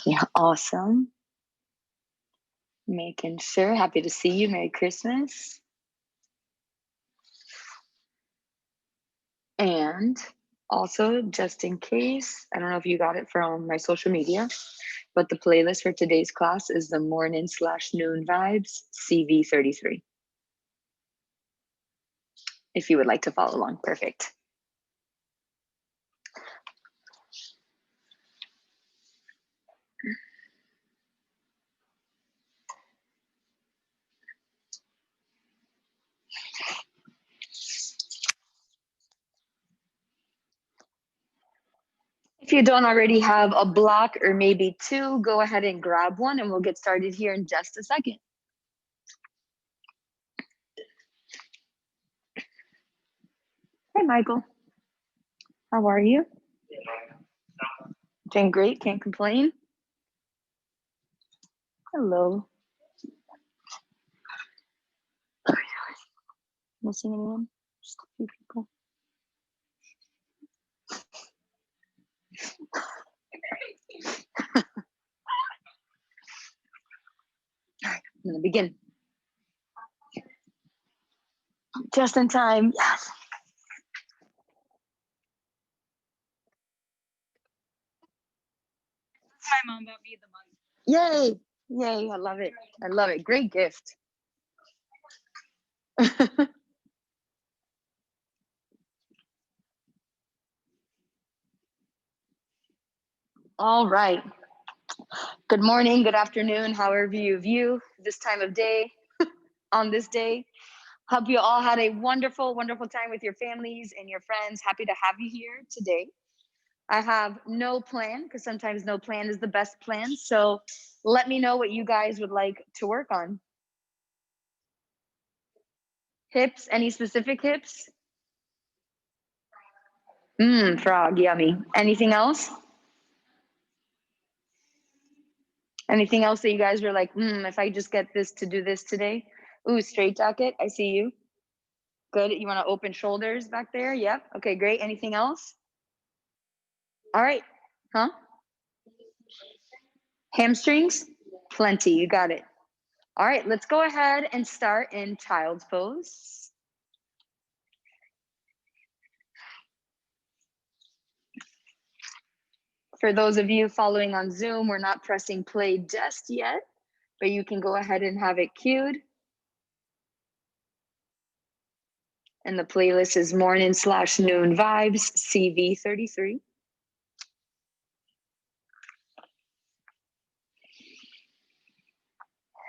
Yeah, awesome. Making sure. Happy to see you. Merry Christmas. And also, just in case, I don't know if you got it from my social media, but the playlist for today's class is the morning/noon vibes CV33. If you would like to follow along, perfect. If you don't already have a block or maybe two, go ahead and grab one and we'll get started here in just a second. Hey, Michael. How are you? Doing great, can't complain. Hello. Missing anyone? Just a few people. All right, I'm gonna begin. Just in time, yes. My mom bought me the mug. Yay, yay, I love it. I love it, great gift. All right. Good morning, good afternoon, however you view this time of day on this day. Hope you all had a wonderful, wonderful time with your families and your friends. Happy to have you here today. I have no plan because sometimes no plan is the best plan. So let me know what you guys would like to work on. Hips, any specific hips? Frog, yummy. Anything else? Anything else that you guys were like, if I just get this to do this today? Ooh, straight jacket, I see you. Good, you wanna open shoulders back there? Yep, okay, great. Anything else? All right, huh? Hamstrings? Plenty, you got it. All right, let's go ahead and start in child's pose. For those of you following on Zoom, we're not pressing play just yet, but you can go ahead and have it queued. And the playlist is morning/noon vibes CV33.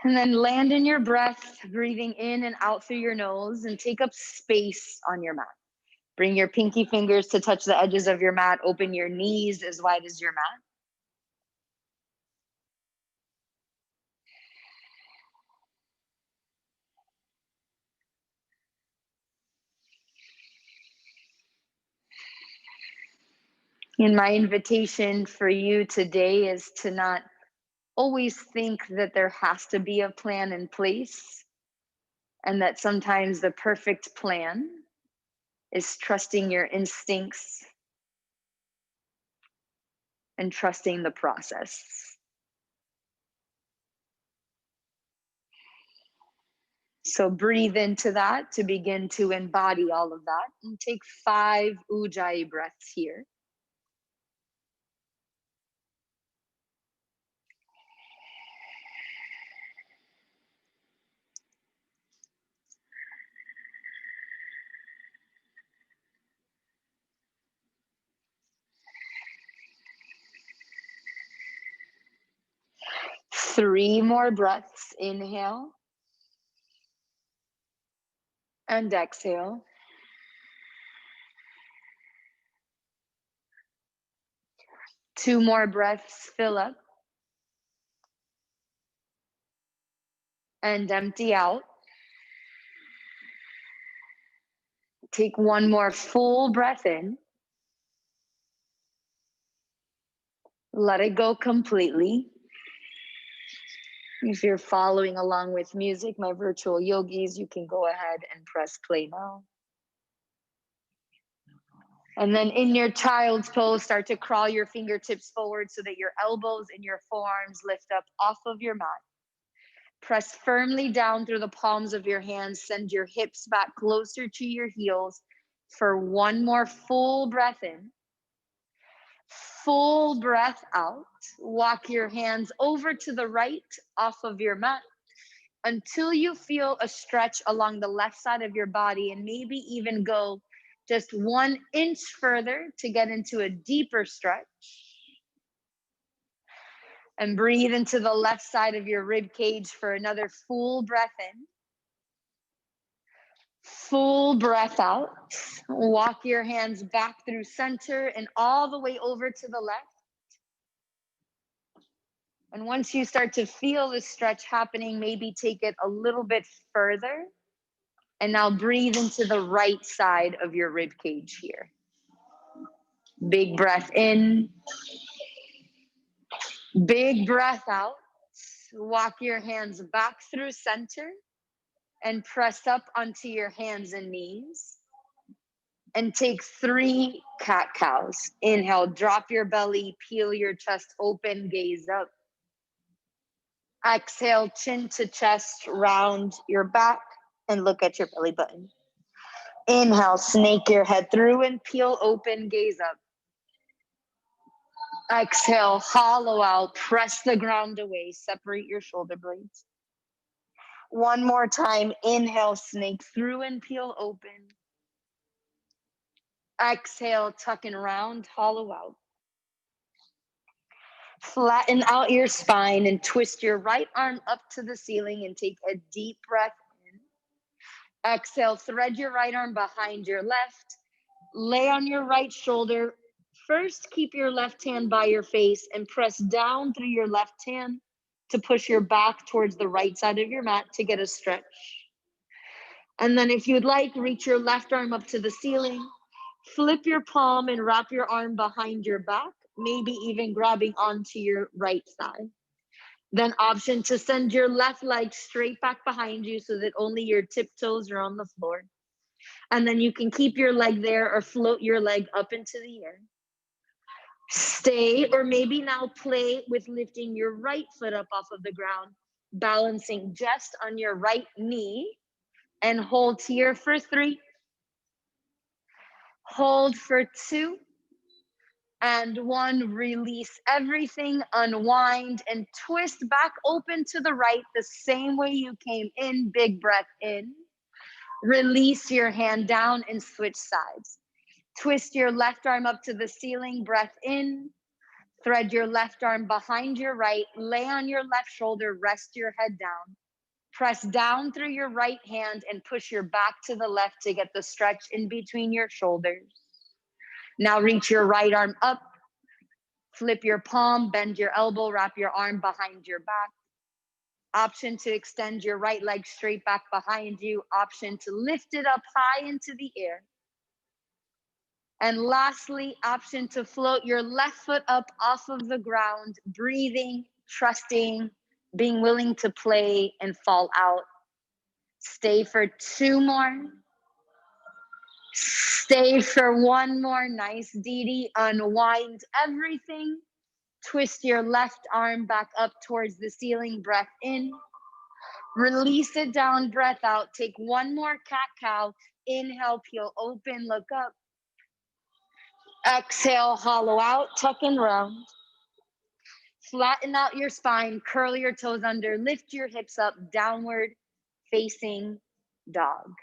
And then land in your breath, breathing in and out through your nose, and take up space on your mat. Bring your pinky fingers to touch the edges of your mat. Open your knees as wide as your mat. And my invitation for you today is to not always think that there has to be a plan in place, and that sometimes the perfect plan is trusting your instincts and trusting the process. So breathe into that to begin to embody all of that, and take 5 ujjayi breaths here. Three more breaths. Inhale and exhale. Two more breaths. Fill up and empty out. Take one more full breath in. Let it go completely. If you're following along with music, my virtual yogis, you can go ahead and press play now. And then in your child's pose, start to crawl your fingertips forward so that your elbows and your forearms lift up off of your mat. Press firmly down through the palms of your hands. Send your hips back closer to your heels for one more full breath in. Full breath out. Walk your hands over to the right off of your mat until you feel a stretch along the left side of your body, and maybe even go just 1 inch further to get into a deeper stretch. And breathe into the left side of your rib cage for another full breath in. Full breath out. Walk your hands back through center and all the way over to the left. And once you start to feel this stretch happening, maybe take it a little bit further. And now breathe into the right side of your rib cage here. Big breath in. Big breath out. Walk your hands back through center and press up onto your hands and knees. And take 3 cat cows. Inhale, drop your belly, peel your chest open, gaze up. Exhale, chin to chest, round your back and look at your belly button. Inhale, snake your head through and peel open, gaze up. Exhale, hollow out, press the ground away, separate your shoulder blades. One more time, inhale, snake through and peel open. Exhale, tuck and round, hollow out. Flatten out your spine and twist your right arm up to the ceiling and take a deep breath in. Exhale, thread your right arm behind your left. Lay on your right shoulder. First, keep your left hand by your face and press down through your left hand to push your back towards the right side of your mat to get a stretch. And then if you'd like, reach your left arm up to the ceiling. Flip your palm and wrap your arm behind your back, maybe even grabbing onto your right thigh. Then option to send your left leg straight back behind you so that only your tiptoes are on the floor. And then you can keep your leg there or float your leg up into the air. Stay, or maybe now play with lifting your right foot up off of the ground, balancing just on your right knee, and hold here for 3. Hold for 2. And 1, release everything, unwind, and twist back open to the right the same way you came in. Big breath in. Release your hand down and switch sides. Twist your left arm up to the ceiling, breath in. Thread your left arm behind your right, lay on your left shoulder, rest your head down. Press down through your right hand and push your back to the left to get the stretch in between your shoulders. Now reach your right arm up, flip your palm, bend your elbow, wrap your arm behind your back. Option to extend your right leg straight back behind you. Option to lift it up high into the air. And lastly, option to float your left foot up off of the ground, breathing, trusting, being willing to play and fall out. Stay for 2 more. Stay for 1 more. Nice, Didi. Unwind everything. Twist your left arm back up towards the ceiling. Breath in. Release it down. Breath out. Take 1 more cat-cow. Inhale, peel open, look up. Exhale, hollow out, tuck and round. Flatten out your spine, curl your toes under, lift your hips up, downward facing dog.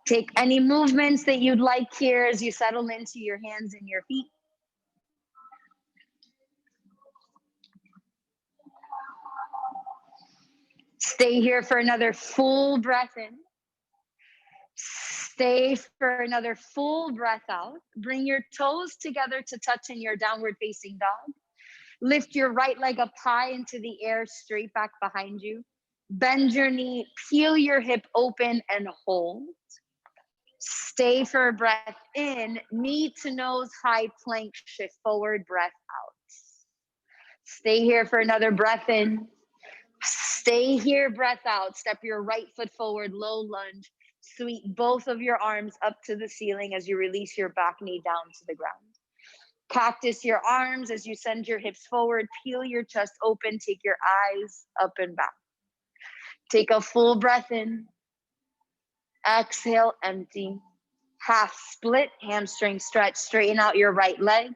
Take any movements that you'd like here as you settle into your hands and your feet. Stay here for another full breath in. Stay for another full breath out. Bring your toes together to touch in your downward facing dog. Lift your right leg up high into the air, straight back behind you. Bend your knee, peel your hip open and hold. Stay for a breath in, knee to nose, high plank, shift forward, breath out. Stay here for another breath in. Stay here, breath out. Step your right foot forward, low lunge. Sweep both of your arms up to the ceiling as you release your back knee down to the ground. Cactus your arms as you send your hips forward. Peel your chest open. Take your eyes up and back. Take a full breath in. Exhale, empty. Half split, hamstring stretch. Straighten out your right leg.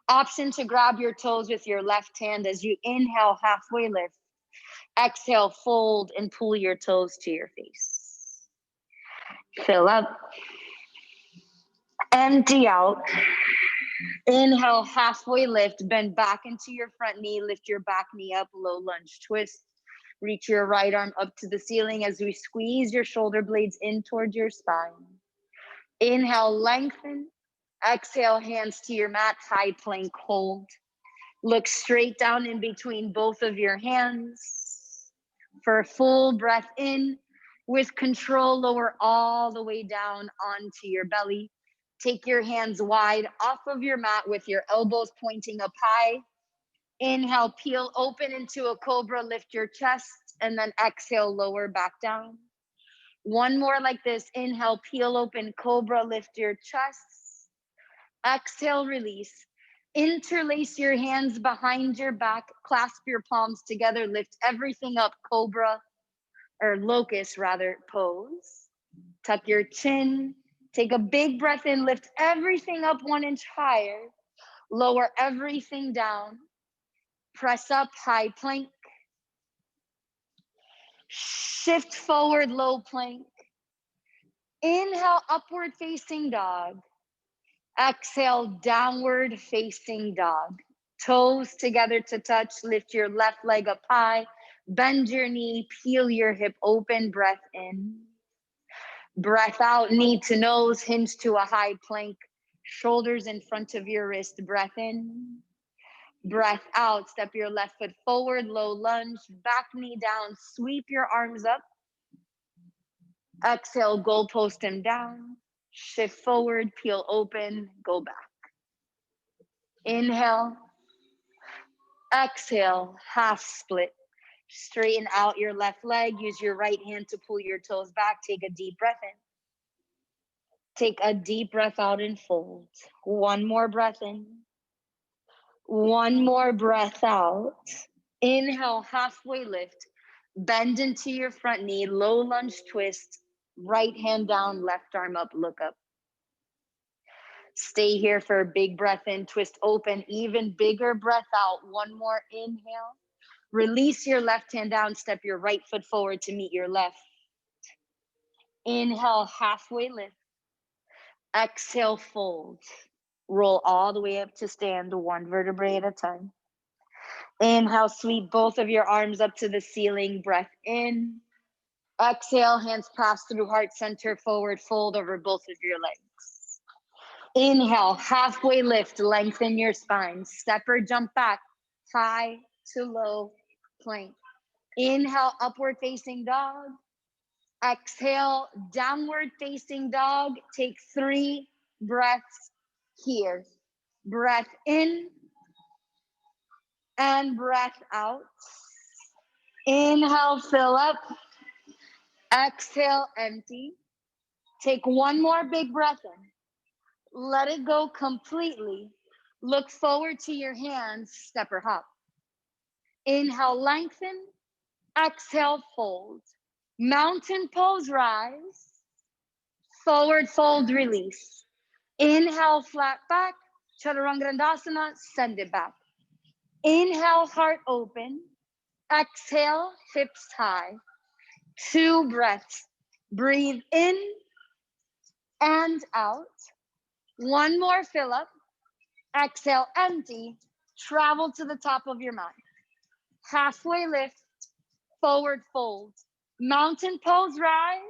Option to grab your toes with your left hand as you inhale, halfway lift. Exhale, fold and pull your toes to your face. Fill up. Empty out. Inhale, halfway lift. Bend back into your front knee. Lift your back knee up, low lunge twist. Reach your right arm up to the ceiling as we squeeze your shoulder blades in towards your spine. Inhale, lengthen. Exhale, hands to your mat, high plank hold. Look straight down in between both of your hands. For a full breath in, with control, lower all the way down onto your belly. Take your hands wide off of your mat with your elbows pointing up high. Inhale, peel open into a cobra, lift your chest, and then exhale, lower back down. One more like this. Inhale, peel open, cobra, lift your chest. Exhale, release. Interlace your hands behind your back, clasp your palms together, lift everything up, cobra, or locust rather, pose. Tuck your chin, take a big breath in, lift everything up 1 inch higher, lower everything down, press up, high plank. Shift forward, low plank. Inhale, upward facing dog. Exhale, downward facing dog. Toes together to touch. Lift your left leg up high. Bend your knee, peel your hip open. Breath in. Breath out, knee to nose, hinge to a high plank. Shoulders in front of your wrist. Breath in. Breath out, step your left foot forward, low lunge, back knee down, sweep your arms up. Exhale, goalpost and down. Shift forward, peel open, go back. Inhale. Exhale, half split. Straighten out your left leg. Use your right hand to pull your toes back. Take a deep breath in. Take a deep breath out and fold. One more breath in. One more breath out. Inhale, halfway lift. Bend into your front knee, low lunge twist. Right hand down, left arm up, look up. Stay here for a big breath in, twist open, even bigger breath out. One more inhale. Release your left hand down, step your right foot forward to meet your left. Inhale, halfway lift. Exhale, fold. Roll all the way up to stand, one vertebrae at a time. Inhale, sweep both of your arms up to the ceiling. Breath in. Exhale, hands pass through heart center, forward fold over both of your legs. Inhale, halfway lift, lengthen your spine. Step or jump back, high to low plank. Inhale, upward facing dog. Exhale, downward facing dog. Take 3 breaths here. Breath in and breath out. Inhale, fill up. Exhale, empty. Take one more big breath in. Let it go completely. Look forward to your hands, step or hop. Inhale, lengthen. Exhale, fold. Mountain pose, rise. Forward fold, release. Inhale, flat back. Chaturanga, send it back. Inhale, heart open. Exhale, hips high. 2 breaths. Breathe in and out. One more fill up. Exhale, empty. Travel to the top of your mat. Halfway lift, forward fold. Mountain pose, rise.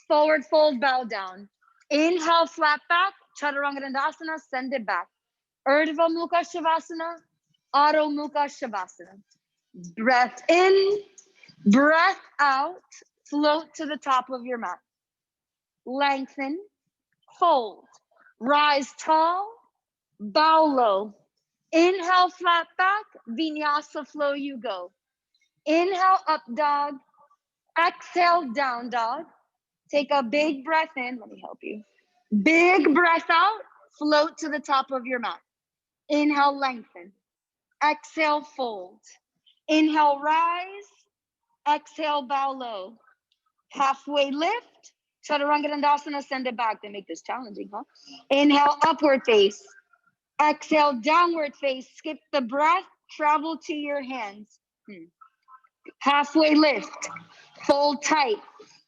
Forward fold, bow down. Inhale, flat back. Chaturanga, send it back. Urdhva Mukha Shavasana, Adho Mukha Shavasana. Breath in, breath out. Float to the top of your mat. Lengthen, fold. Rise tall, bow low. Inhale, flat back. Vinyasa flow, you go. Inhale, up dog. Exhale, down dog. Take a big breath in. Let me help you. Big breath out. Float to the top of your mat. Inhale, lengthen. Exhale, fold. Inhale, rise. Exhale, bow low. Halfway lift. Chaturanga Dandasana, send it back. They make this challenging, huh? Inhale, upward face. Exhale, downward face. Skip the breath. Travel to your hands. Halfway lift. Fold tight.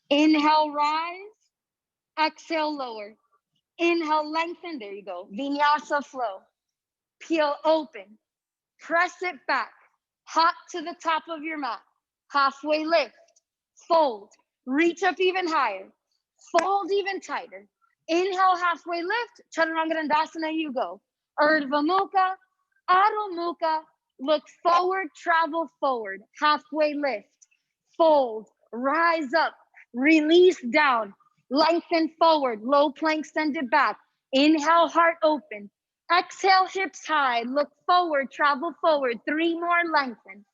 Inhale, rise. Exhale, lower. Inhale, lengthen. There you go. Vinyasa flow. Peel open. Press it back. Hop to the top of your mat. Halfway lift. Fold. Reach up even higher. Fold even tighter. Inhale, halfway lift. Chaturanga Dandasana, you go. Urdhva Mukha, Adho Mukha. Look forward, travel forward. Halfway lift. Fold. Rise up. Release down. Lengthen forward. Low plank, send it back. Inhale, heart open. Exhale, hips high. Look forward, travel forward. 3 more, lengthen.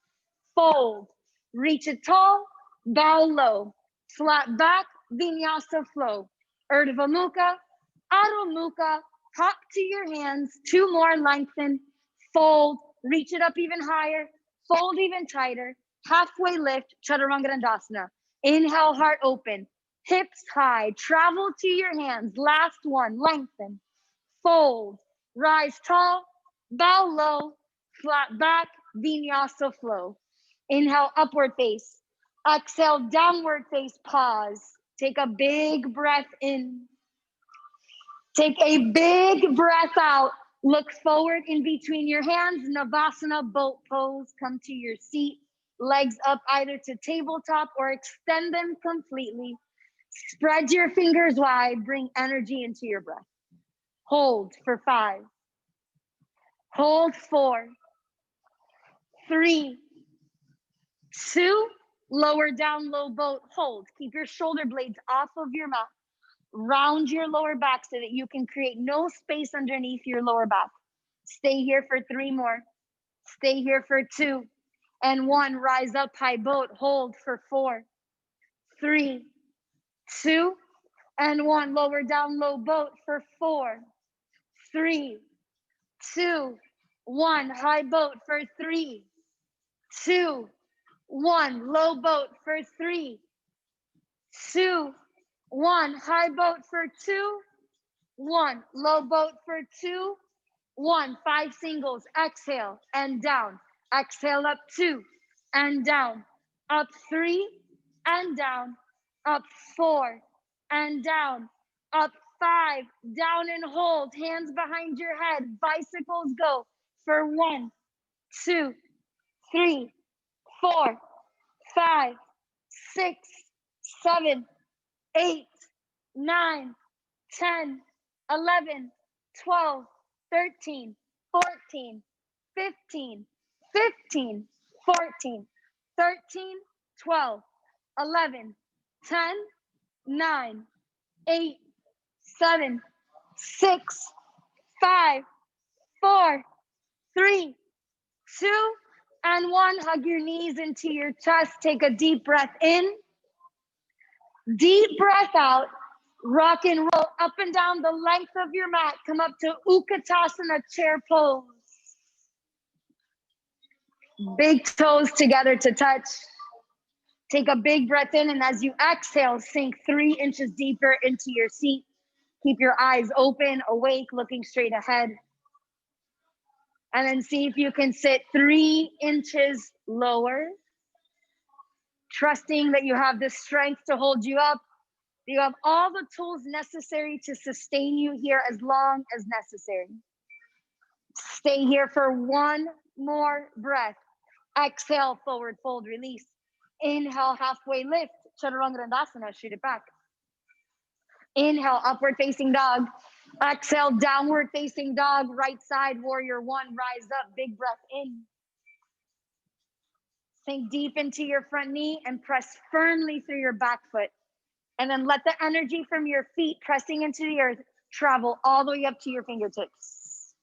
Fold. Reach it tall. Bow low. Flat back. Vinyasa flow. Urdhva Mukha. Adho Mukha. Hop to your hands. 2 more, lengthen. Fold. Reach it up even higher. Fold even tighter. Halfway lift. Chaturanga Dandasana. Inhale, heart open. Hips high. Travel to your hands. Last one. Lengthen. Fold. Rise tall. Bow low. Flat back. Vinyasa flow. Inhale, upward face. Exhale, downward face. Pause. Take a big breath in. Take a big breath out. Look forward in between your hands. Navasana, boat pose. Come to your seat. Legs up either to tabletop or extend them completely. Spread your fingers wide. Bring energy into your breath. Hold for 5. Hold 4. 3, 2, lower down, low boat, hold. Keep your shoulder blades off of your mat. Round your lower back so that you can create no space underneath your lower back. Stay here for 3 more. Stay here for 2 and 1. Rise up, high boat, hold for 4, 3, 2 and 1. Lower down, low boat for 4, 3, 2, 1. High boat for 3, 2, 1. Low boat for 3, 2, 1. High boat for 2, 1. Low boat for 2, 1. 5 singles. Exhale and down. Exhale up 2 and down. Up 3 and down. Up 4 and down. Up 5. Down and hold. Hands behind your head. Bicycles go for 1, 2, 3, 4, 5, 6, 7, 8, 9, 10, 11, 12, 13, 14, 15, 15, 14, 13, 12, 11, 10, 9, 8, 7, 6, 5, 4, 3, 2, and 1. Hug your knees into your chest. Take a deep breath in. Deep breath out. Rock and roll up and down the length of your mat. Come up to Utkatasana, chair pose. Big toes together to touch. Take a big breath in, and as you exhale, sink 3 inches deeper into your seat. Keep your eyes open, awake, looking straight ahead. And then see if you can sit 3 inches lower, trusting that you have the strength to hold you up. You have all the tools necessary to sustain you here as long as necessary. Stay here for 1 more breath. Exhale, forward fold, release. Inhale, halfway lift. Chaturanga Dandasana, shoot it back. Inhale, upward facing dog. Exhale, downward facing dog. Right side, warrior 1, rise up. Big breath in. Sink deep into your front knee and press firmly through your back foot. And then let the energy from your feet pressing into the earth travel all the way up to your fingertips.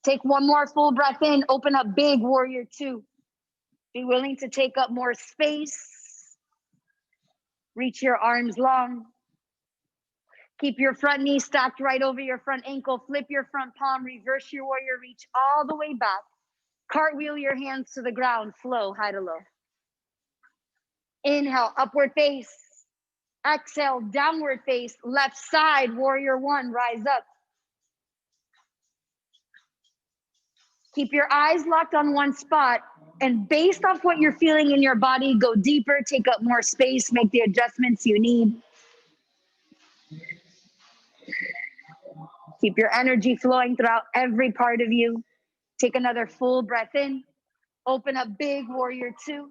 Take 1 more full breath in. Open up big, warrior 2. Be willing to take up more space. Reach your arms long. Keep your front knee stacked right over your front ankle. Flip your front palm, reverse your warrior, reach all the way back. Cartwheel your hands to the ground, flow high to low. Inhale, upward face. Exhale, downward face. Left side, warrior one, rise up. Keep your eyes locked on one spot, and based off what you're feeling in your body, go deeper, take up more space, make the adjustments you need. Keep your energy flowing throughout every part of you. Take another full breath in. Open up big, warrior two.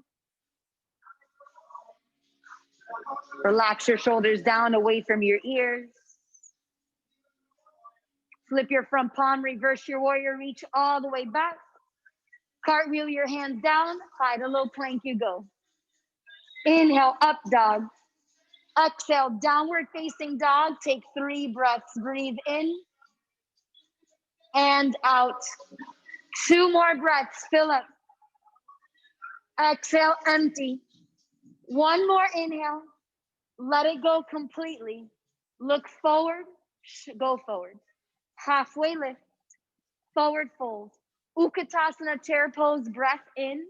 Relax your shoulders down away from your ears. Flip your front palm, reverse your warrior, reach all the way back. Cartwheel your hands down, high to low plank you go. Inhale, up dog. Exhale, downward facing dog. Take 3 breaths. Breathe in and out. 2 more breaths. Fill up. Exhale, empty. 1 more inhale. Let it go completely. Look forward. Go forward. Halfway lift. Forward fold. Utkatasana chair pose. Breath in.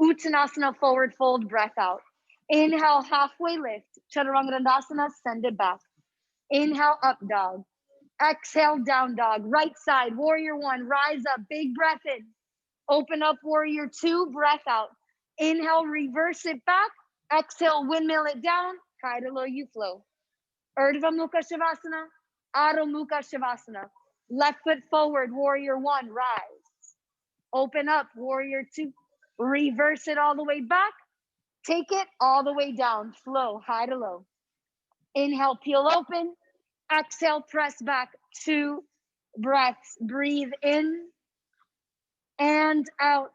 Uttanasana forward fold. Breath out. Inhale, halfway lift. Chaturanga Dandasana, send it back. Inhale, up dog. Exhale, down dog. Right side, warrior one, rise up, big breath in. Open up, warrior two, breath out. Inhale, reverse it back. Exhale, windmill it down. High to low, you flow. Urdhva Mukha Shavasana, Adho Mukha Shavasana. Left foot forward, warrior one, rise. Open up, warrior two. Reverse it all the way back. Take it all the way down, flow, high to low. Inhale, peel open. Exhale, press back. 2 breaths. Breathe in and out.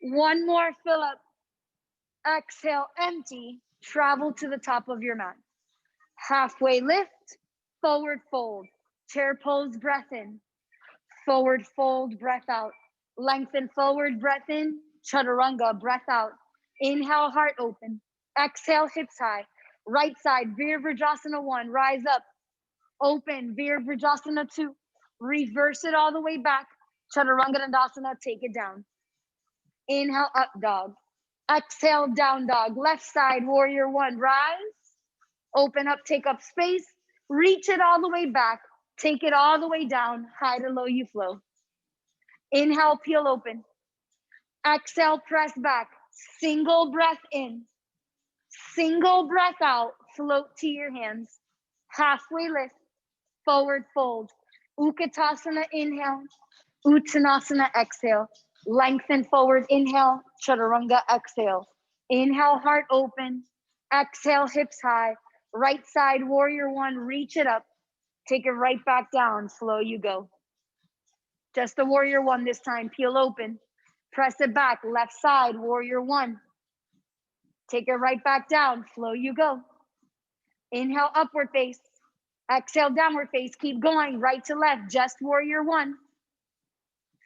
1 more fill up. Exhale, empty. Travel to the top of your mat. Halfway lift, forward fold. Chair pose, breath in. Forward fold, breath out. Lengthen forward, breath in. Chaturanga, breath out. Inhale, heart open. Exhale, hips high. Right side, Virabhadrasana 1, rise up. Open, Virabhadrasana 2. Reverse it all the way back. Chaturanga Dandasana, take it down. Inhale, up dog. Exhale, down dog. Left side, warrior one, rise. Open up, take up space. Reach it all the way back. Take it all the way down. High to low, you flow. Inhale, peel open. Exhale, press back. Single breath in. Single breath out. Float to your hands. Halfway lift. Forward fold. Utkatasana, inhale. Uttanasana, exhale. Lengthen forward, inhale. Chaturanga, exhale. Inhale, heart open. Exhale, hips high. Right side, warrior one, reach it up. Take it right back down. Slow you go. Just the warrior one this time. Peel open. Press it back. Left side, warrior one. Take it right back down. Flow you go. Inhale, upward face. Exhale, downward face. Keep going. Right to left. Just warrior one.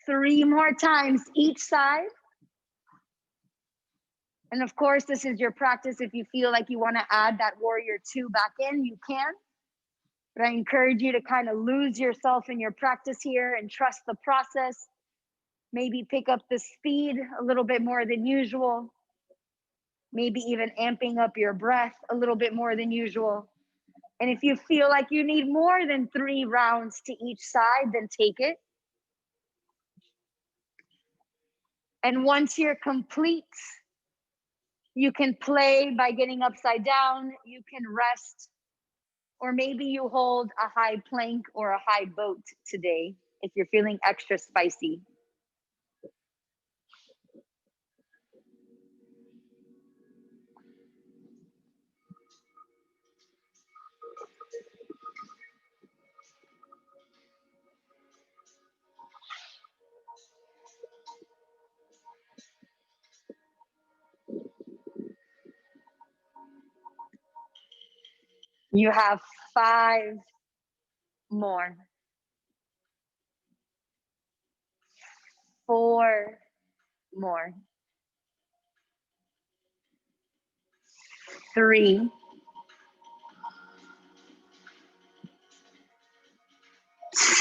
3 more times each side. And of course, this is your practice. If you feel like you want to add that warrior two back in, you can. But I encourage you to kind of lose yourself in your practice here and trust the process. Maybe pick up the speed a little bit more than usual. Maybe even amping up your breath a little bit more than usual. And if you feel like you need more than 3 rounds to each side, then take it. And once you're complete, you can play by getting upside down. You can rest, or maybe you hold a high plank or a high boat today if you're feeling extra spicy. You have 5 more. 4 more. 3.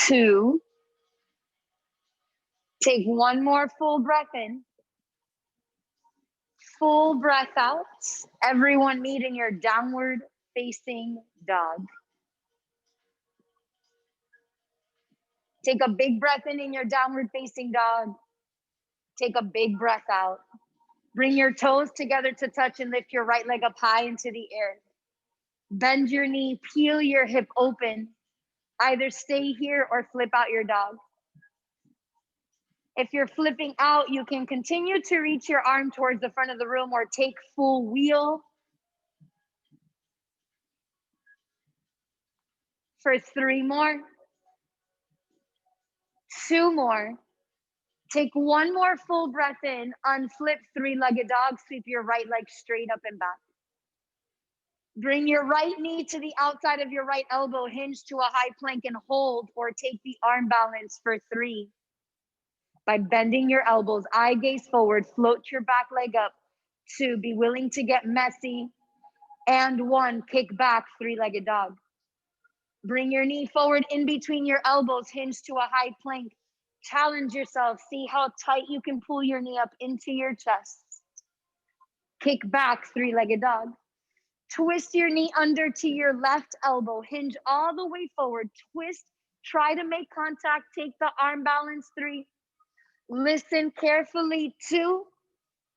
2. Take one more full breath in. Full breath out. Everyone meet in your downward facing dog. Take a big breath in your downward facing dog. Take a big breath out. Bring your toes together to touch and lift your right leg up high into the air. Bend your knee, peel your hip open. Either stay here or flip out your dog. If you're flipping out, you can continue to reach your arm towards the front of the room or take full wheel. For 3 more. 2 more. Take one more full breath in, unflip three-legged dog, sweep your right leg straight up and back. Bring your right knee to the outside of your right elbow, hinge to a high plank and hold, or take the arm balance for 3. By bending your elbows, eye gaze forward, float your back leg up. 2, be willing to get messy. And 1, kick back, three-legged dog. Bring your knee forward in between your elbows, hinge to a high plank. Challenge yourself. See how tight you can pull your knee up into your chest. Kick back, three-legged dog. Twist your knee under to your left elbow. Hinge all the way forward. Twist. Try to make contact. Take the arm balance. 3. Listen carefully. 2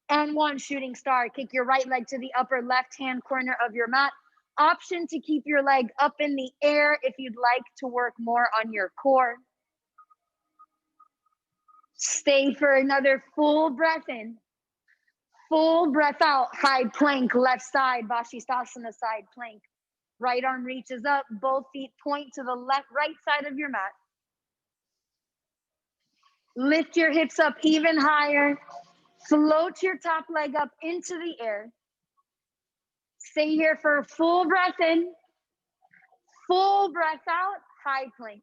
and 1. Shooting star. Kick your right leg to the upper left-hand corner of your mat. Option to keep your leg up in the air if you'd like to work more on your core. Stay for another full breath in. Full breath out. High plank, left side, Vashisthasana side plank. Right arm reaches up, both feet point to the right side of your mat. Lift your hips up even higher. Float your top leg up into the air. Stay here for a full breath in. Full breath out. High plank.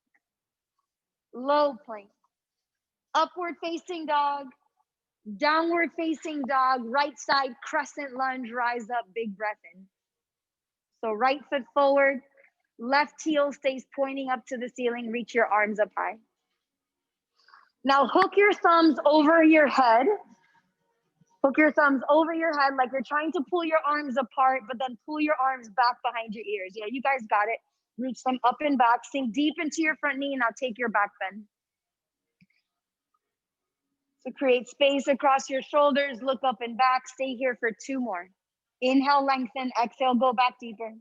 Low plank. Upward facing dog. Downward facing dog. Right side crescent lunge. Rise up. Big breath in. So right foot forward. Left heel stays pointing up to the ceiling. Reach your arms up high. Now hook your thumbs over your head. Hook your thumbs over your head like you're trying to pull your arms apart, but then pull your arms back behind your ears. Yeah, you guys got it. Reach them up and back. Sink deep into your front knee. Now take your back bend. So create space across your shoulders. Look up and back. Stay here for 2 more. Inhale, lengthen. Exhale, go back deeper.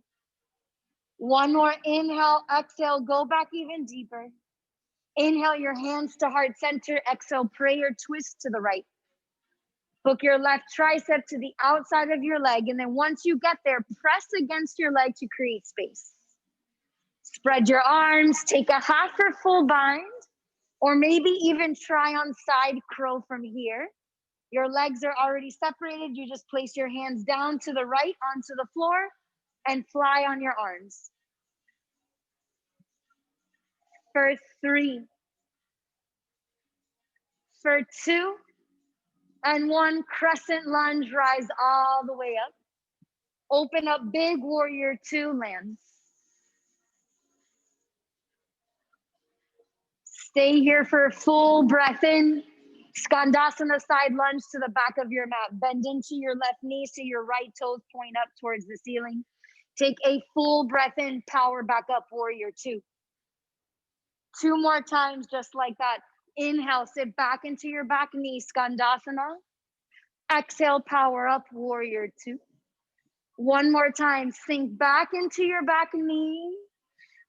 1 more. Inhale, exhale, go back even deeper. Inhale your hands to heart center. Exhale, prayer twist to the right. Hook your left tricep to the outside of your leg. And then once you get there, press against your leg to create space. Spread your arms. Take a half or full bind. Or maybe even try on side crow from here. Your legs are already separated. You just place your hands down to the right onto the floor and fly on your arms. For 3. For 2 and 1, crescent lunge, rise all the way up. Open up, big warrior 2, lands. Stay here for a full breath in. Skandasana side lunge to the back of your mat. Bend into your left knee so your right toes point up towards the ceiling. Take a full breath in, power back up, warrior 2. 2 more times, just like that. Inhale, sit back into your back knee, Skandasana. Exhale, power up, warrior 2. 1 more time, sink back into your back knee.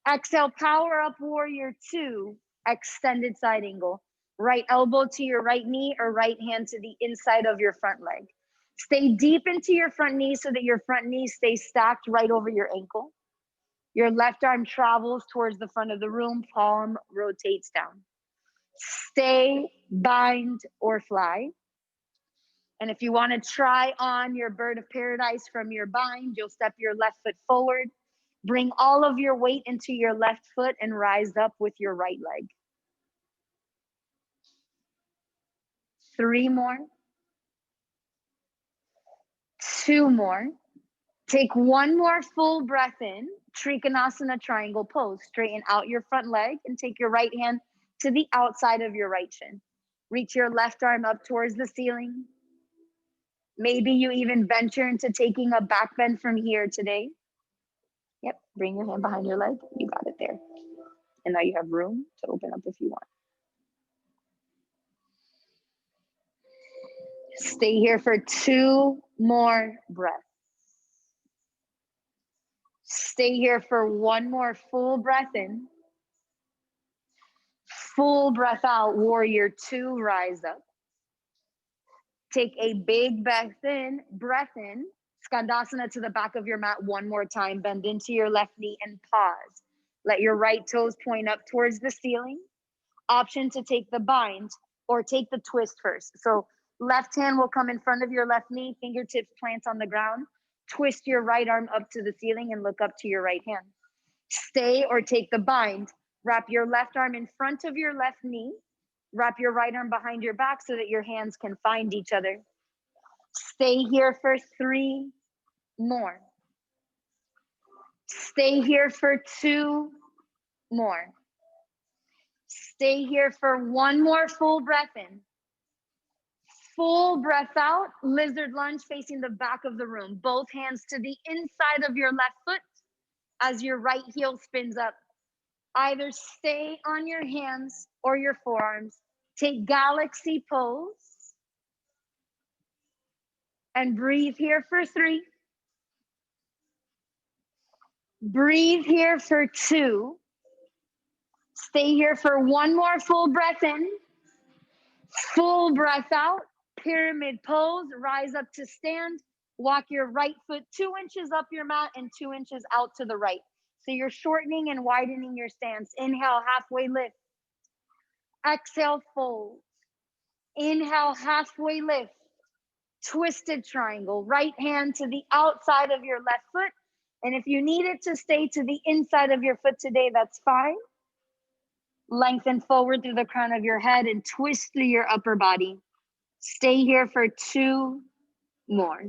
Exhale, power up, warrior 2. Extended side angle. Right elbow to your right knee or right hand to the inside of your front leg. Stay deep into your front knee so that your front knee stays stacked right over your ankle. Your left arm travels towards the front of the room, palm rotates down. Stay, bind, or fly. And if you want to try on your bird of paradise from your bind, you'll step your left foot forward, bring all of your weight into your left foot and rise up with your right leg. 3 more. 2 more. Take 1 more full breath in. Trikonasana triangle pose. Straighten out your front leg and take your right hand to the outside of your right shin. Reach your left arm up towards the ceiling. Maybe you even venture into taking a back bend from here today. Yep, bring your hand behind your leg. You got it there. And now you have room to open up if you want. Stay here for 2 more breaths. Stay here for 1 more full breath in. Full breath out, warrior 2, rise up. Take a big breath in, Skandasana to the back of your mat 1 more time. Bend into your left knee and pause. Let your right toes point up towards the ceiling. Option to take the bind or take the twist first. So left hand will come in front of your left knee, fingertips plant on the ground. Twist your right arm up to the ceiling and look up to your right hand. Stay or take the bind. Wrap your left arm in front of your left knee. Wrap your right arm behind your back so that your hands can find each other. Stay here for 3 more. Stay here for 2 more. Stay here for 1 more full breath in. Full breath out, lizard lunge facing the back of the room. Both hands to the inside of your left foot as your right heel spins up. Either stay on your hands or your forearms. Take galaxy pose. And breathe here for 3. Breathe here for 2. Stay here for 1 more full breath in. Full breath out. Pyramid pose. Rise up to stand. Walk your right foot 2 inches up your mat and 2 inches out to the right. So you're shortening and widening your stance. Inhale, halfway lift. Exhale, fold. Inhale, halfway lift. Twisted triangle. Right hand to the outside of your left foot. And if you need it to stay to the inside of your foot today, that's fine. Lengthen forward through the crown of your head and twist through your upper body. Stay here for 2 more.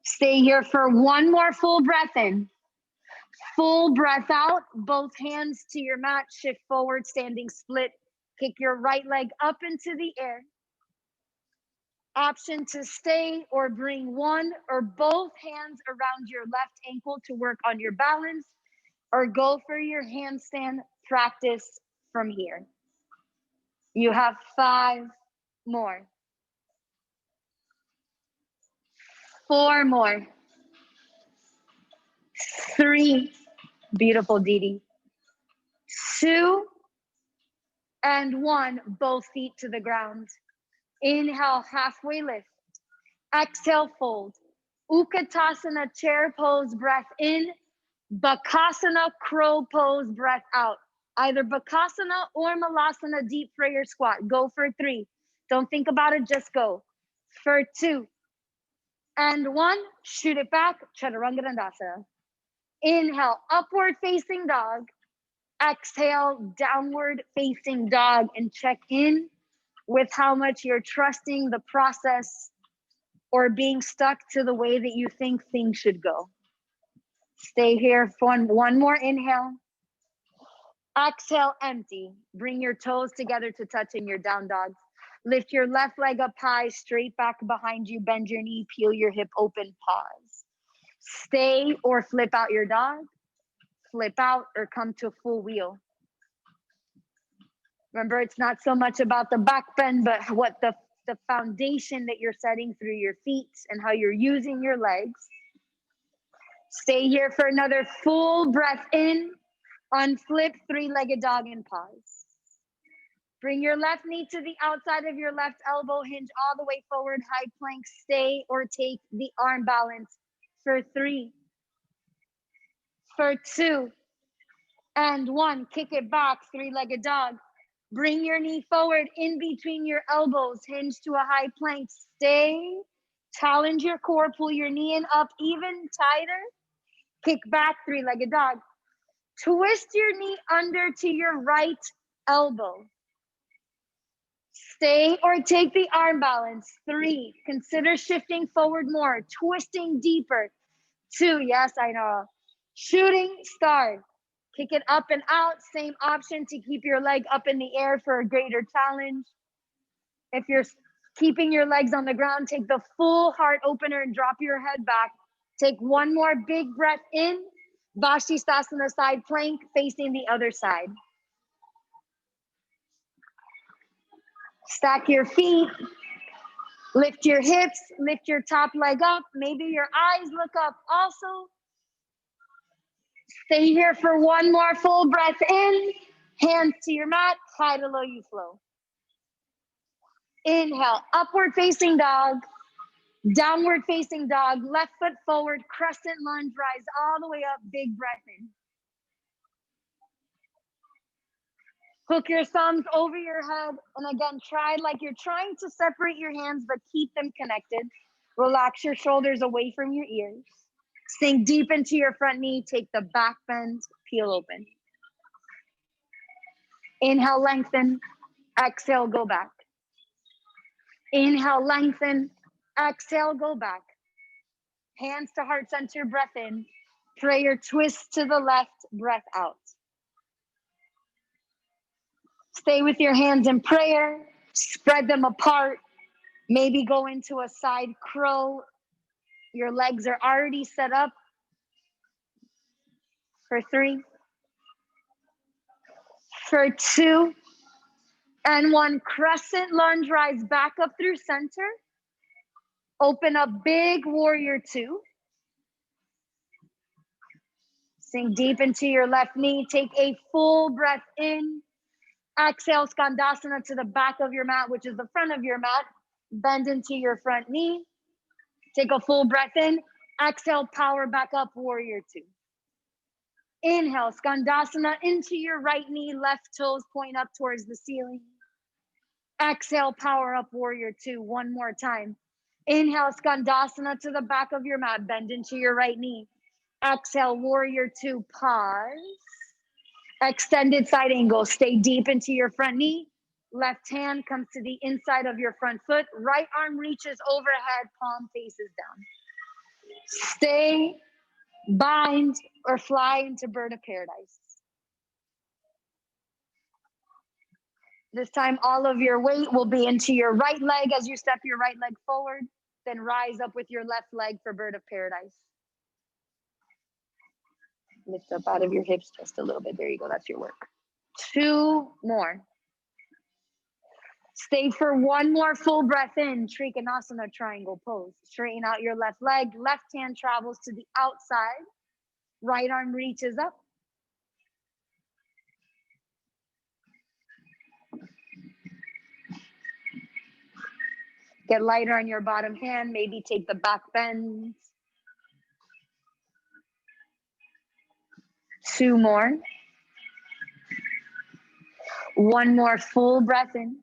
Stay here for 1 more full breath in. Full breath out. Both hands to your mat. Shift forward, standing split. Kick your right leg up into the air. Option to stay or bring 1 or both hands around your left ankle to work on your balance, or go for your handstand practice from here. You have 5 more. 4 more. 3. Beautiful, Didi. 2 and 1. Both feet to the ground. Inhale, halfway lift. Exhale, fold. Utkatasana, chair pose, breath in. Bakasana, crow pose, breath out. Either Bakasana or Malasana, deep prayer squat. Go for 3. Don't think about it, just go. For 2 and 1, shoot it back, Chaturanga Dandasana. Inhale, upward facing dog. Exhale, downward facing dog, and check in with how much you're trusting the process or being stuck to the way that you think things should go. Stay here for 1 more inhale. Exhale, empty. Bring your toes together to touch in your down dog. Lift your left leg up high, straight back behind you. Bend your knee, peel your hip open, pause. Stay or flip out your dog. Flip out or come to full wheel. Remember, it's not so much about the back bend, but what the foundation that you're setting through your feet and how you're using your legs. Stay here for another full breath in. Unflip, 3-legged dog, and pause. Bring your left knee to the outside of your left elbow, hinge all the way forward, high plank. Stay or take the arm balance for 3, for 2, and 1. Kick it back, 3-legged dog. Bring your knee forward in between your elbows, hinge to a high plank. Stay, challenge your core, pull your knee in up even tighter. Kick back, 3-legged dog. Twist your knee under to your right elbow. Stay or take the arm balance. 3, consider shifting forward more, twisting deeper. 2, yes, I know. Shooting star. Kick it up and out. Same option to keep your leg up in the air for a greater challenge. If you're keeping your legs on the ground, take the full heart opener and drop your head back. Take one more big breath in. Vashisthasana side plank facing the other side. Stack your feet. Lift your hips. Lift your top leg up. Maybe your eyes look up also. Stay here for one more full breath in. Hands to your mat. High to low you flow. Inhale, upward facing dog. Downward facing dog. Left foot forward. Crescent lunge. Rise all the way up. Big breath in. Hook your thumbs over your head. And again, try like you're trying to separate your hands, but keep them connected. Relax your shoulders away from your ears. Sink deep into your front knee. Take the back bend. Peel open. Inhale, lengthen. Exhale, go back. Inhale, lengthen. Exhale, go back. Hands to heart center, breath in. Prayer twist to the left, breath out. Stay with your hands in prayer. Spread them apart. Maybe go into a side crow. Your legs are already set up for 3, for 2, and 1. Crescent lunge, rise back up through center. Open up big warrior 2. Sink deep into your left knee. Take a full breath in. Exhale, Skandasana to the back of your mat, which is the front of your mat. Bend into your front knee. Take a full breath in. Exhale, power back up, warrior 2. Inhale, Skandasana into your right knee. Left toes point up towards the ceiling. Exhale, power up, warrior 2. One more time. Inhale, Skandasana to the back of your mat. Bend into your right knee. Exhale, warrior 2. Pause. Extended side angle. Stay deep into your front knee. Left hand comes to the inside of your front foot. Right arm reaches overhead. Palm faces down. Stay, bind, or fly into bird of paradise. This time, all of your weight will be into your right leg as you step your right leg forward. Then rise up with your left leg for bird of paradise. Lift up out of your hips just a little bit. There you go. That's your work. 2 more. Stay for one more full breath in. Trikonasana triangle pose. Straighten out your left leg. Left hand travels to the outside. Right arm reaches up. Get lighter on your bottom hand. Maybe take the back bend. 2 more. 1 more full breath in.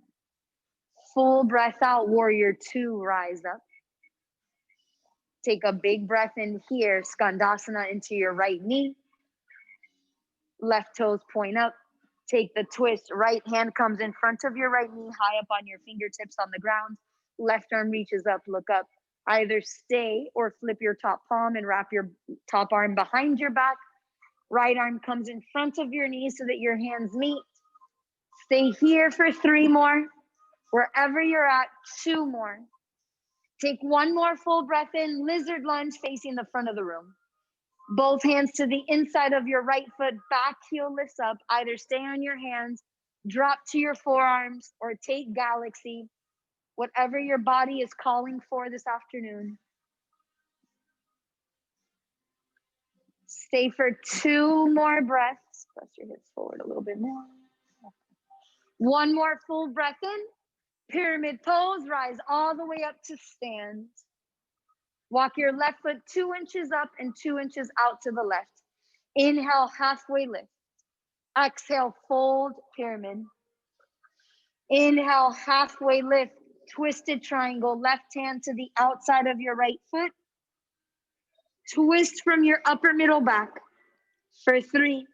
Full breath out. Warrior 2, rise up. Take a big breath in here. Skandasana into your right knee. Left toes point up. Take the twist. Right hand comes in front of your right knee, high up on your fingertips on the ground. Left arm reaches up, look up. Either stay or flip your top palm and wrap your top arm behind your back. Right arm comes in front of your knee so that your hands meet. Stay here for 3 more. Wherever you're at, 2 more. Take 1 more full breath in. Lizard lunge facing the front of the room. Both hands to the inside of your right foot, back heel lifts up. Either stay on your hands, drop to your forearms, or take galaxy, whatever your body is calling for this afternoon. Stay for 2 more breaths. Press your hips forward a little bit more. 1 more full breath in. Pyramid pose, rise all the way up to stand. Walk your left foot 2 inches up and 2 inches out to the left. Inhale, halfway lift. Exhale, fold, pyramid. Inhale, halfway lift, twisted triangle, left hand to the outside of your right foot. Twist from your upper middle back for 3.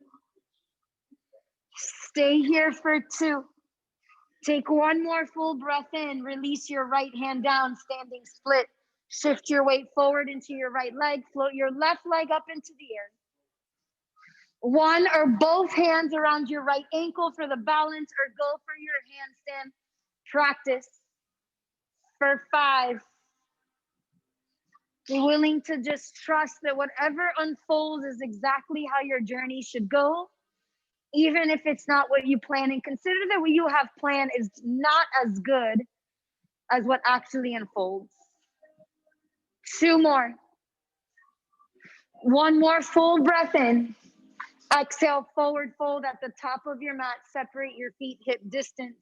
Stay here for 2. Take 1 more full breath in. Release your right hand down, standing split. Shift your weight forward into your right leg. Float your left leg up into the air. One or both hands around your right ankle for the balance, or go for your handstand practice for 5. Be willing to just trust that whatever unfolds is exactly how your journey should go, even if it's not what you plan. And consider that what you have planned is not as good as what actually unfolds. 2 more. 1 more full breath in. Exhale, forward fold at the top of your mat. Separate your feet hip distance.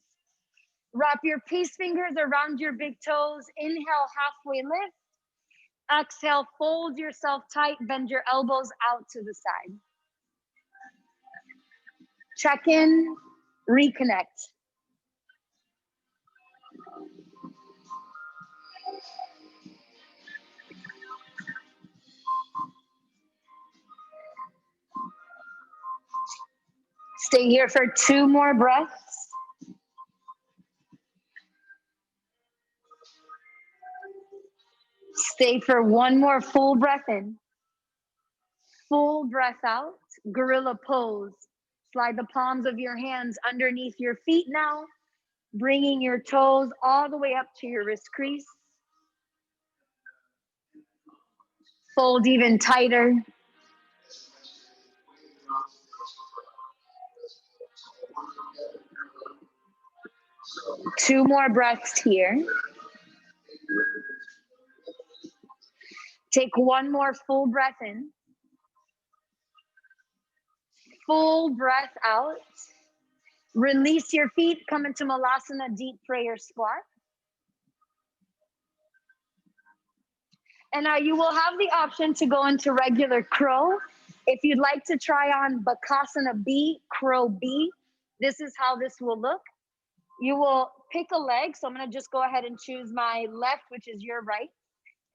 Wrap your peace fingers around your big toes. Inhale, halfway lift. Exhale, fold yourself tight. Bend your elbows out to the side. Check in, reconnect. Stay here for 2 more breaths. Stay for 1 more full breath in. Full breath out. Gorilla pose. Slide the palms of your hands underneath your feet now, bringing your toes all the way up to your wrist crease. Fold even tighter. Two more breaths here. Take 1 more full breath in. Full breath out. Release your feet. Come into Malasana, deep prayer squat. And now you will have the option to go into regular crow. If you'd like to try on Bakasana B, crow B, this is how this will look. You will pick a leg. So I'm going to just go ahead and choose my left, which is your right.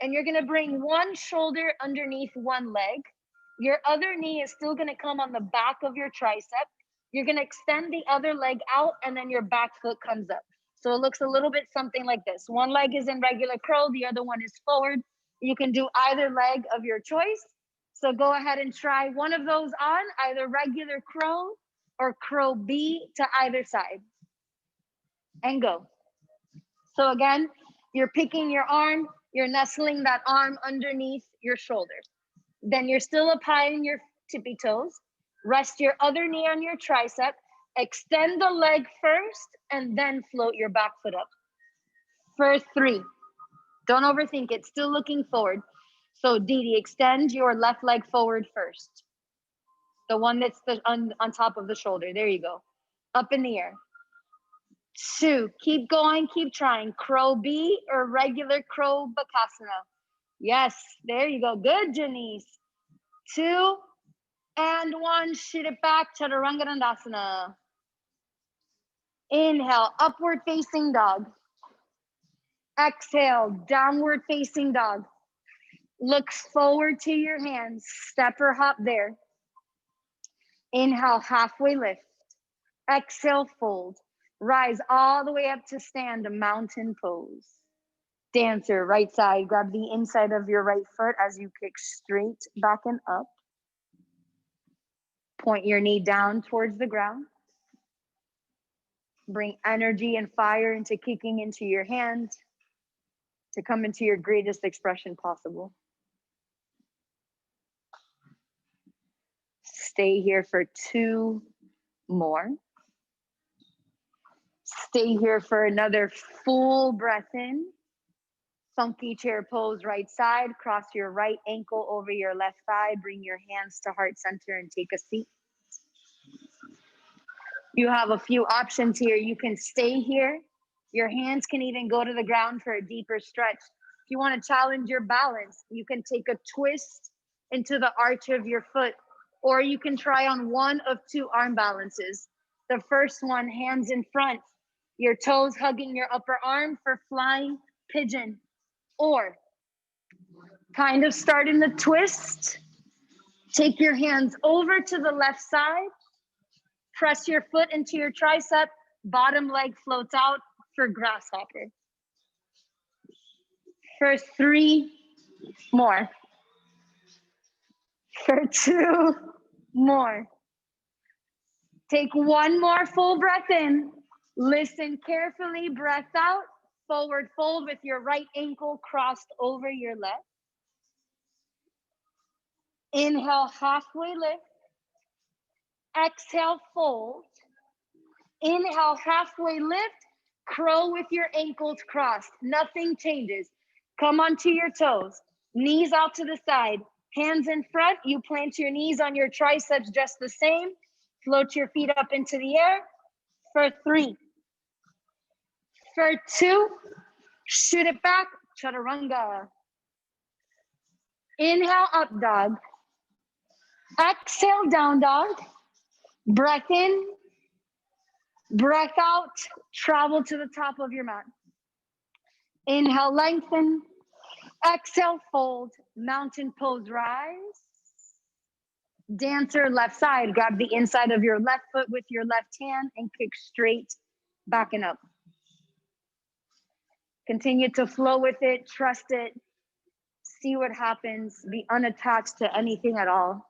And you're going to bring one shoulder underneath one leg. Your other knee is still going to come on the back of your tricep. You're going to extend the other leg out, and then your back foot comes up. So it looks a little bit something like this. One leg is in regular crow. The other one is forward. You can do either leg of your choice. So go ahead and try one of those on, either regular crow or crow B to either side. And go. So again, you're picking your arm, you're nestling that arm underneath your shoulder. Then you're still up high in your tippy toes. Rest your other knee on your tricep. Extend the leg first and then float your back foot up. For 3. Don't overthink it. Still looking forward. So Didi, extend your left leg forward first. The one that's on top of the shoulder. There you go. Up in the air. 2. Keep going. Keep trying. Crow B or regular crow Bakasana. Yes. There you go. Good, Janice. 2 and 1. Shoot it back. Chaturanga Dandasana. Inhale. Upward facing dog. Exhale. Downward facing dog. Look forward to your hands. Step or hop there. Inhale, halfway lift. Exhale, fold. Rise all the way up to stand, a mountain pose. Dancer, right side. Grab the inside of your right foot as you kick straight back and up. Point your knee down towards the ground. Bring energy and fire into kicking into your hand to come into your greatest expression possible. Stay here for 2 more. Stay here for another full breath in. Funky chair pose, right side. Cross your right ankle over your left thigh. Bring your hands to heart center and take a seat. You have a few options here. You can stay here. Your hands can even go to the ground for a deeper stretch. If you want to challenge your balance, you can take a twist into the arch of your foot, or you can try on one of 2 arm balances. The first one, hands in front, your toes hugging your upper arm for flying pigeon, or kind of start in the twist. Take your hands over to the left side. Press your foot into your tricep. Bottom leg floats out for grasshopper. For 3 more. For 2 more. Take one more full breath in. Listen carefully, breath out. Forward fold with your right ankle crossed over your left. Inhale, halfway lift. Exhale, fold. Inhale, halfway lift. Crow with your ankles crossed. Nothing changes. Come onto your toes. Knees out to the side. Hands in front. You plant your knees on your triceps just the same. Float your feet up into the air. For 3. For 2. Shoot it back. Chaturanga. Inhale, up dog. Exhale, down dog. Breath in. Breath out. Travel to the top of your mat. Inhale, lengthen. Exhale, fold. Mountain pose, rise. Dancer, left side. Grab the inside of your left foot with your left hand and kick straight back and up. Continue to flow with it. Trust it. See what happens. Be unattached to anything at all.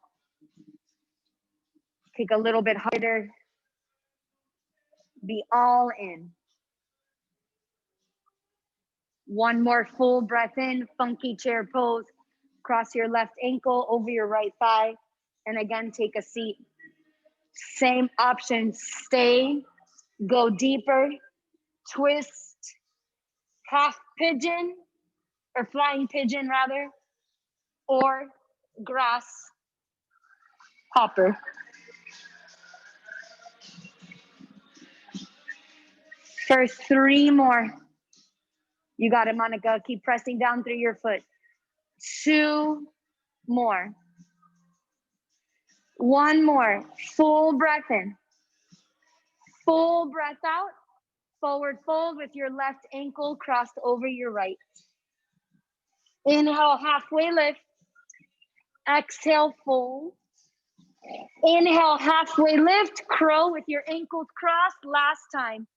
Kick a little bit harder. Be all in. One more full breath in. Funky chair pose. Cross your left ankle over your right thigh. And again, take a seat. Same option. Stay. Go deeper. Twist. Half pigeon. Or flying pigeon, rather. Or grass hopper. For 3 more. You got it, Monica. Keep pressing down through your foot. 2 more. 1 more. Full breath in. Full breath out. Forward fold with your left ankle crossed over your right. Inhale, halfway lift. Exhale, fold. Inhale, halfway lift. Crow with your ankles crossed. Last time.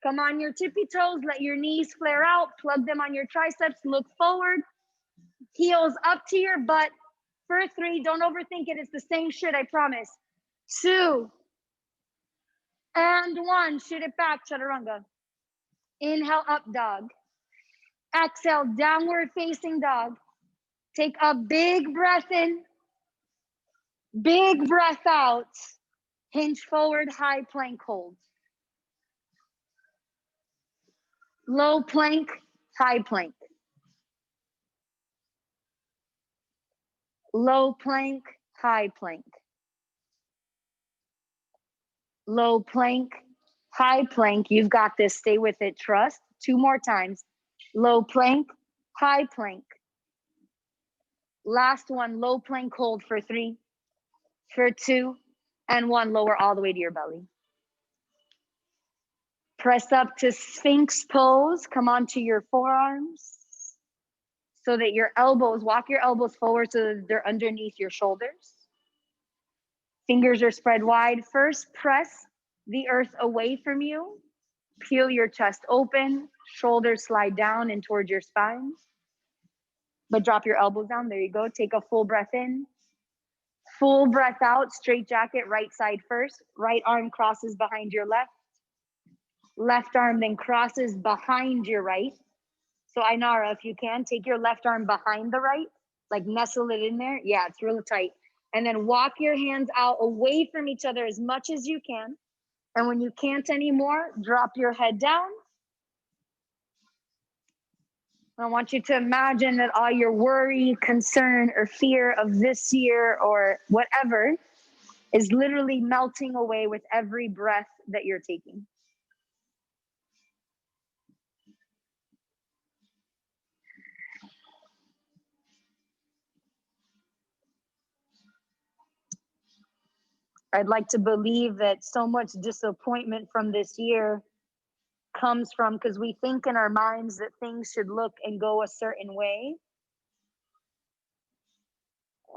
Come on your tippy toes. Let your knees flare out. Plug them on your triceps. Look forward. Heels up to your butt. For 3, don't overthink it. It's the same shit, I promise. 2. And 1. Shoot it back, chaturanga. Inhale, up dog. Exhale, downward facing dog. Take a big breath in. Big breath out. Hinge forward, high plank hold. Low plank, high plank. Low plank, high plank. Low plank, high plank. You've got this. Stay with it. Trust. 2 more times. Low plank, high plank. Last one, low plank hold for 3, for 2, and 1. Lower all the way to your belly. Press up to Sphinx pose. Come onto your forearms so that your elbows, walk your elbows forward so that they're underneath your shoulders. Fingers are spread wide. First, press the earth away from you. Peel your chest open. Shoulders slide down and towards your spine. But drop your elbows down. There you go. Take a full breath in. Full breath out. Straight jacket, right side first. Right arm crosses behind your left. Left arm then crosses behind your right. So Ainara, if you can, take your left arm behind the right, like nestle it in there. Yeah, it's real tight. And then walk your hands out away from each other as much as you can. And when you can't anymore, drop your head down. I want you to imagine that all your worry, concern, or fear of this year or whatever is literally melting away with every breath that you're taking. I'd like to believe that so much disappointment from this year comes from because we think in our minds that things should look and go a certain way.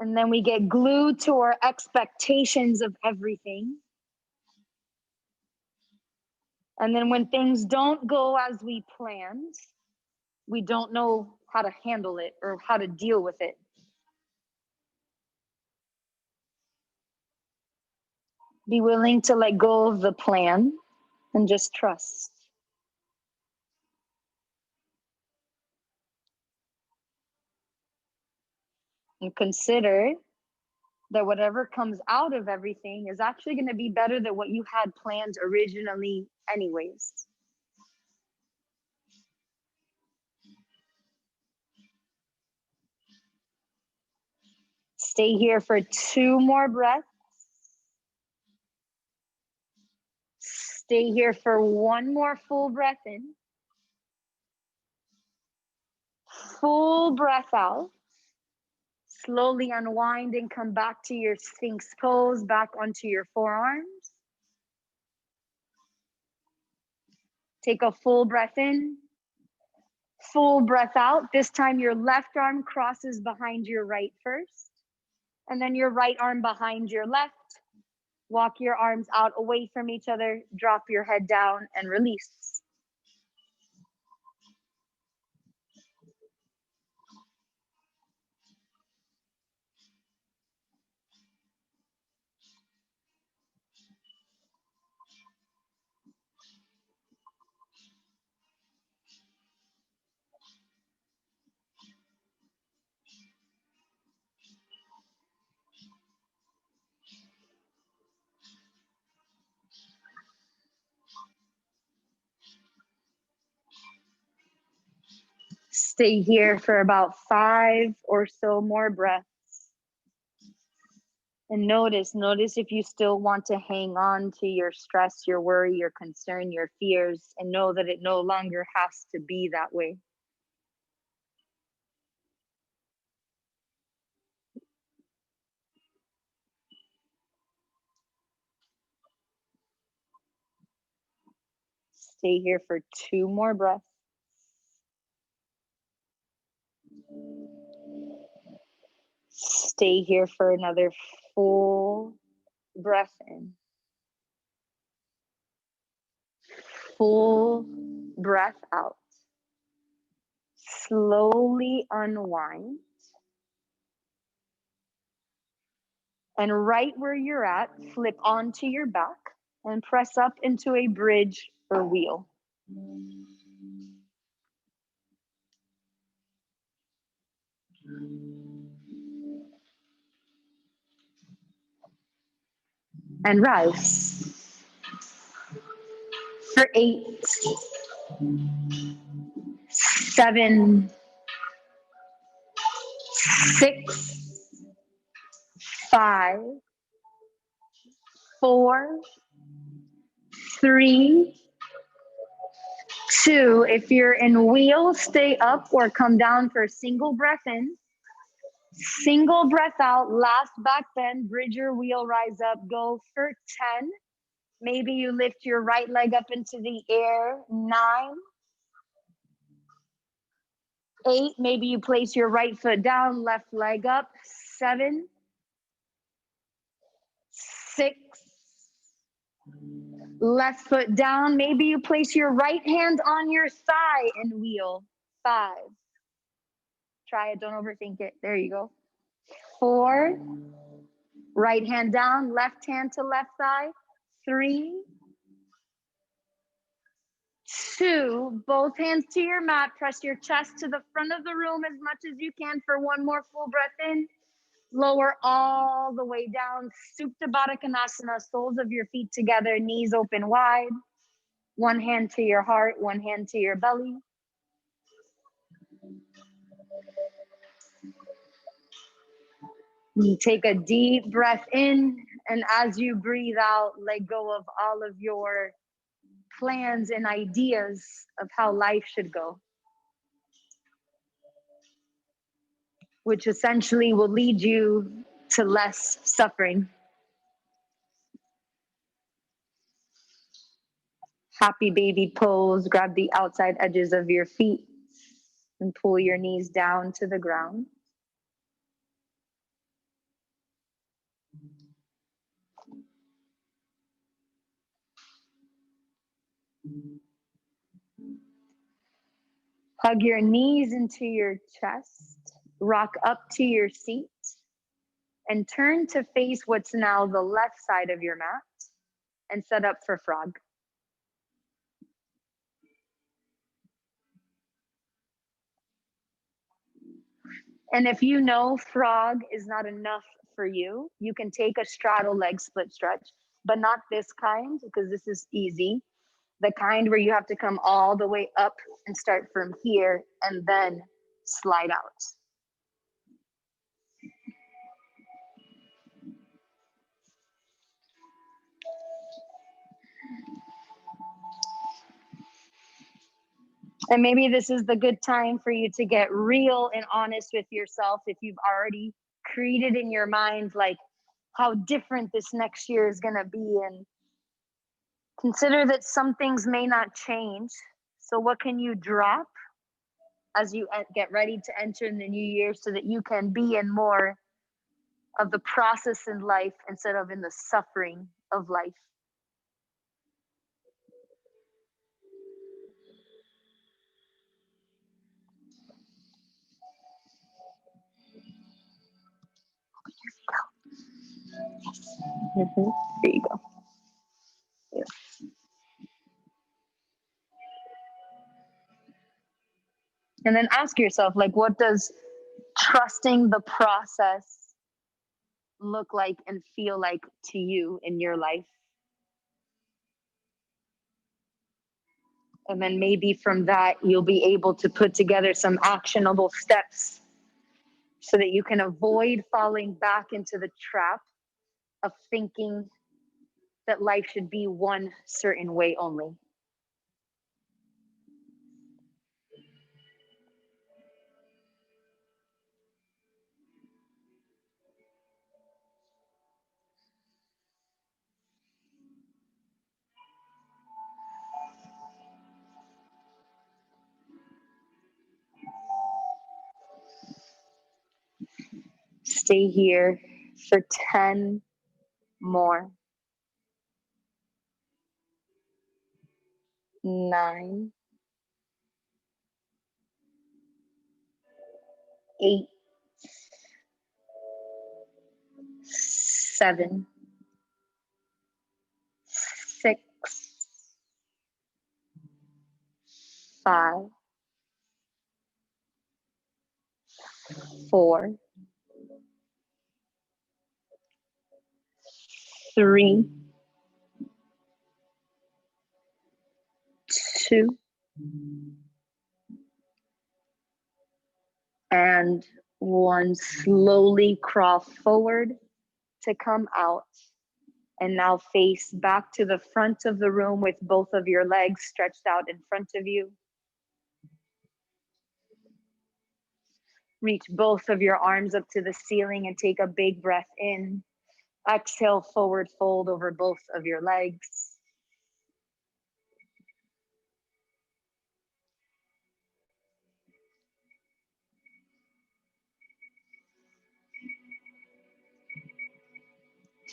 And then we get glued to our expectations of everything. And then when things don't go as we planned, we don't know how to handle it or how to deal with it. Be willing to let go of the plan and just trust. And consider that whatever comes out of everything is actually going to be better than what you had planned originally, anyways. Stay here for 2 more breaths. Stay here for 1 more full breath in. Full breath out. Slowly unwind and come back to your Sphinx pose, back onto your forearms. Take a full breath in. Full breath out. This time your left arm crosses behind your right first, and then your right arm behind your left. Walk your arms out away from each other, drop your head down and release. Stay here for about 5 or so more breaths. And notice if you still want to hang on to your stress, your worry, your concern, your fears, and know that it no longer has to be that way. Stay here for 2 more breaths. Stay here for another full breath in. Full breath out. Slowly unwind. And right where you're at, flip onto your back and press up into a bridge or wheel. And rise for 8, 7, 6, 5, 4, 3, 2. If you're in wheel, stay up or come down for a single breath in. Single breath out, last back bend, bridge your wheel, rise up, go for 10. Maybe you lift your right leg up into the air, 9, 8. Maybe you place your right foot down, left leg up, 7, 6, left foot down. Maybe you place your right hand on your thigh and wheel, 5. Try it, don't overthink it. There you go. 4, right hand down, left hand to left thigh, 3, 2, both hands to your mat. Press your chest to the front of the room as much as you can for 1 more full breath in. Lower all the way down. Supta Baddha Konasana, soles of your feet together, knees open wide. 1 hand to your heart, 1 hand to your belly. You take a deep breath in, and as you breathe out, let go of all of your plans and ideas of how life should go, which essentially will lead you to less suffering. Happy baby pose. Grab the outside edges of your feet and pull your knees down to the ground. Hug your knees into your chest. Rock up to your seat and turn to face what's now the left side of your mat. and set up for frog. And if you know frog is not enough for you, you can take a straddle leg split stretch, but not this kind because this is easy. The kind where you have to come all the way up and start from here and then slide out. And maybe this is the good time for you to get real and honest with yourself if you've already created in your mind like how different this next year is going to be, and consider that some things may not change. So what can you drop as you get ready to enter in the new year so that you can be in more of the process in life instead of in the suffering of life? Mm-hmm. There you go. Yeah. And then ask yourself, like, what does trusting the process look like and feel like to you in your life? And then maybe from that, you'll be able to put together some actionable steps so that you can avoid falling back into the trap of thinking that life should be one certain way only. Stay here for 10 more. 9, 8, 7, 6, 5, 4, 3, 2, and 1. Slowly crawl forward to come out. And now face back to the front of the room with both of your legs stretched out in front of you. Reach both of your arms up to the ceiling and take a big breath in. Exhale, forward fold over both of your legs.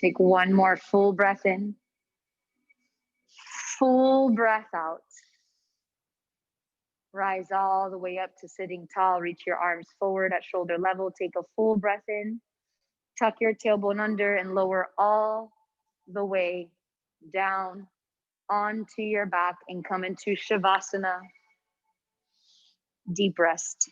Take one more full breath in. Full breath out. Rise all the way up to sitting tall. Reach your arms forward at shoulder level. Take a full breath in. Tuck your tailbone under and lower all the way down onto your back and come into Shavasana, deep rest.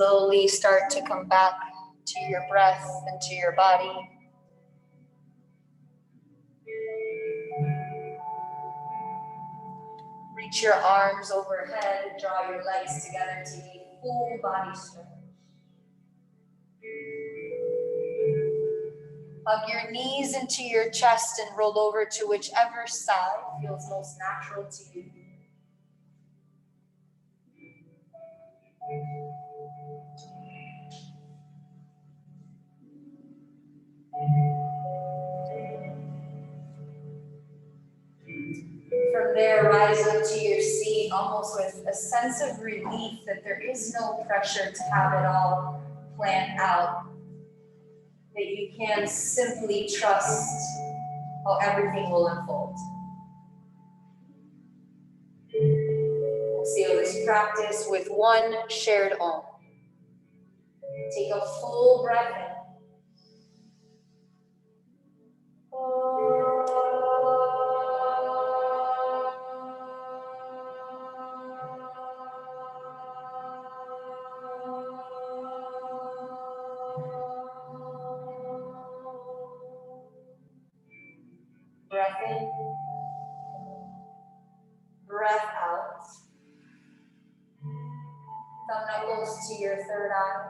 slowly start to come back to your breath and to your body. Reach your arms overhead, draw your legs together to a full body stretch. Hug your knees into your chest and roll over to whichever side feels most natural to you. From there, rise up to your seat almost with a sense of relief that there is no pressure to have it all planned out. That you can simply trust how everything will unfold. We'll seal this practice with one shared Om. Take a full breath in. Breath in, breath out. Thumb knuckles to your third eye.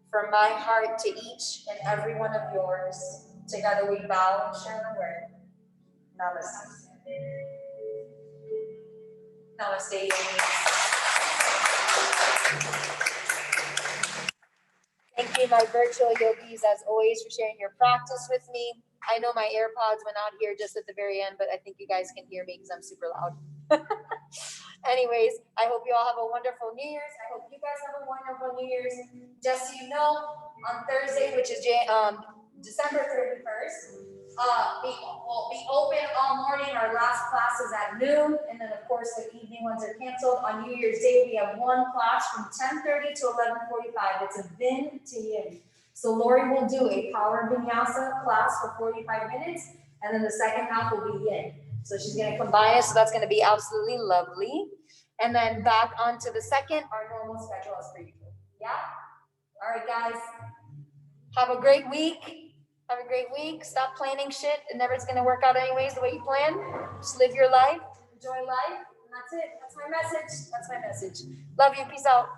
From my heart to each and every one of yours, together we bow and share the word. Namaste. Namaste, yogis. Thank you, my virtual yogis, as always, for sharing your practice with me. I know my AirPods went out here just at the very end, but I think you guys can hear me because I'm super loud. Anyways, I hope you all have a wonderful New Year's. I hope you guys have a wonderful New Year's. Just so you know, on Thursday, which is December 31st, we'll be open all morning. Our last class is at noon, and then of course the evening ones are canceled. On New Year's Day, we have one class from 10:30 to 11:45. It's a Vin to Yin. So Lori will do a power Vinyasa class for 45 minutes, and then the second half will be Yin. So she's going to combine it, so that's going to be absolutely lovely. And then back onto the second, our normal schedule as per usual. Yeah? All right, guys. Have a great week. Have a great week. Stop planning shit. It never is going to work out anyways the way you plan. Just live your life. Enjoy life. And that's it. That's my message. That's my message. Love you. Peace out.